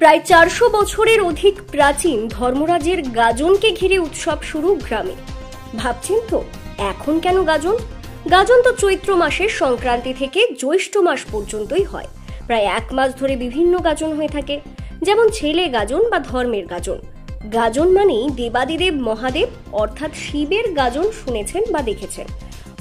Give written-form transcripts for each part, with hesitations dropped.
প্রায় ৪০০ বছরের অধিক প্রাচীন ধর্মরাজের গাজনকে ঘিরে উৎসব শুরু গ্রামে। ভাবছেন তো এখন কেন গাজন? গাজন তো চৈত্র মাসের সংক্রান্তি থেকে জ্যৈষ্ঠ মাস পর্যন্তই হয়। প্রায় ১ মাস ধরে বিভিন্ন গাজন হয়ে থাকে, যেমন ছেলে গাজন বা ধর্মের গাজন। গাজন মানেই দেবাদিদেব মহাদেব অর্থাৎ শিবের গাজন শুনেছেন বা দেখেছেন।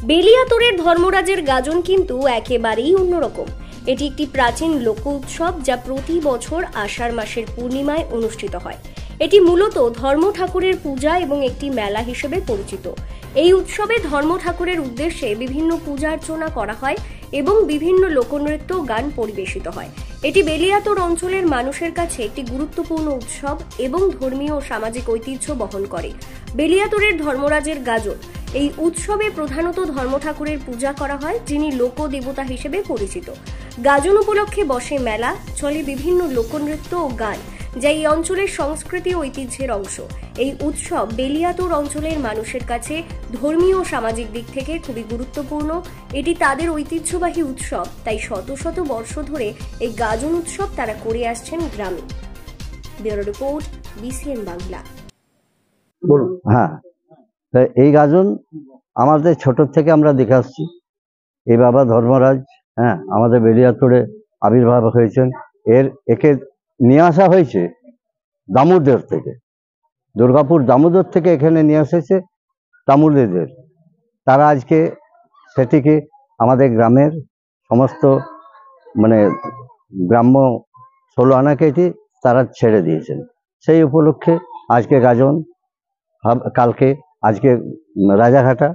বেলিয়াতোড়ের ধর্মরাজের গাজন কিন্তু একেবারেই অন্যরকম। এটি একটি প্রাচীন লোক উৎসব যা প্রতি বছর আষাঢ় মাসের পূর্ণিমায় অনুষ্ঠিত হয়। এটি মূলত ধর্ম ঠাকুরের পূজা এবং একটি মেলা হিসেবে পরিচিত। এই উৎসবে ধর্ম ঠাকুরের উদ্দেশ্যে বিভিন্ন পূজা অর্চনা করা হয় এবং বিভিন্ন লোকনৃত্য গান পরিবেশিত হয়। এটি বেলিয়াতোড় অঞ্চলের মানুষের কাছে একটি গুরুত্বপূর্ণ উৎসব এবং ধর্মীয় ও সামাজিক ঐতিহ্য বহন করে। বেলিয়াতোড়ের ধর্মরাজের গাজন এই উৎসবে প্রধানত ধর্ম ঠাকুরের পূজা করা হয়, যিনি লোক দেবতা হিসেবে পরিচিত। গাজন উপলক্ষে বসে মেলা, চলে বিভিন্ন লোকনৃত্য ও গান, যা এই অঞ্চলের সংস্কৃতি ও ঐতিহ্যের অংশ। এই উৎসব বেলিয়াতোড় অঞ্চলের মানুষের কাছে ধর্মীয় ও সামাজিক দিক থেকে খুবই গুরুত্বপূর্ণ। এটি তাদের ঐতিহ্যবাহী উৎসব, তাই শত শত বর্ষ ধরে এই গাজন উৎসব তারা করে আসছেন গ্রামে। Bureau report, BCN Bangla. হ্যাঁ, এই গাজন আমাদের ছোট থেকে আমরা দেখে আসছি। এই বাবা ধর্মরাজ আমাদের বেলিয়াতোড়ে আবির্ভাব হয়েছেন। একে নিয়ে আসা হয়েছে দামোদর থেকে, দুর্গাপুর দামোদর থেকে এখানে নিয়ে এসেছে তামুলেদের। তারা আজকে সেটিকে আমাদের গ্রামের সমস্ত গ্রাম্য 16 আনাকে এটি তারা ছেড়ে দিয়েছেন। সেই উপলক্ষে আজকে গাজন, কালকে আজকে রাজাঘাটা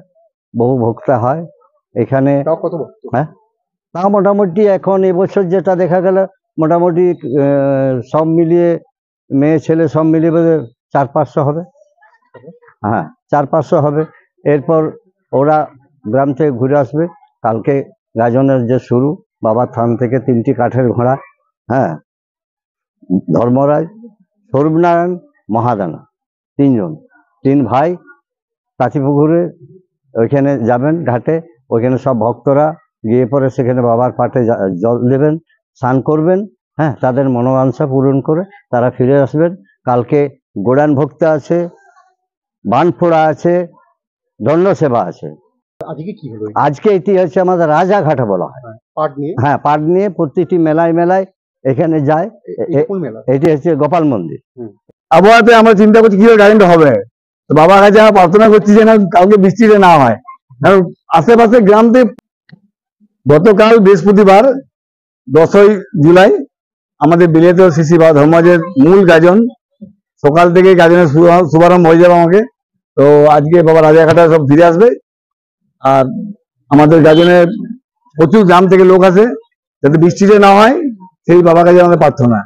বহু ভক্তা হয় এখানে। তা মোটামুটি এখন এবছর যেটা দেখা গেল, মোটামুটি সব মিলিয়ে মেয়ে ছেলে সব মিলিয়ে 400-500 হবে। হ্যাঁ, 400-500 হবে। এরপর ওরা গ্রাম থেকে ঘুরে আসবে। কালকে গাজনের যে শুরু, বাবার থান থেকে 3টি কাঠের ঘোড়া, ধর্মরাজ, স্বরূপনারায়ণ, মহাদানা, 3 ভাই কাঁচিপুকুরে ওইখানে যাবেন ঘাটে। ওইখানে সব ভক্তরা গিয়ে পরে সেখানে বাবার পাটে জল দেবেন, স্নান করবেন। তাদের মনোবাঞ্ছা পূরণ করে তারা ফিরে আসবেন। কালকে গোড়ান ভক্তি আছে, বান ফোড়া আছে, দণ্ড সেবা আছে। আজকে এটি হচ্ছে আমাদের রাজাঘাটা বলা হয়। পাট নিয়ে প্রতিটি মেলায় মেলায় এখানে যায়। এটি হচ্ছে গোপাল মন্দির। আবহাওয়াতে আমরা চিন্তা করছি কিভাবে গাজনটা হবে। তো বাবার কাছে আমরা প্রার্থনা করছি যে না কাউকে বৃষ্টিতে না হয়। কারণ আশেপাশে গ্রামতে গতকাল বৃহস্পতিবার 10ই জুলাই আমাদের বেলিয়াতোড় শ্রী শ্রী বাবা ধর্মরাজের মূল গাজন। সকাল থেকে গাজনের শুভারম্ভ হয়ে যাবে আমাকে। তো আজকে বাবা রাজাঘাটা সব ফিরে আসবে। আর আমাদের গাজনের প্রচুর গ্রাম থেকে লোক আসে, যাতে বৃষ্টিতে না হয় সেই বাবার কাছে আমাদের প্রার্থনা।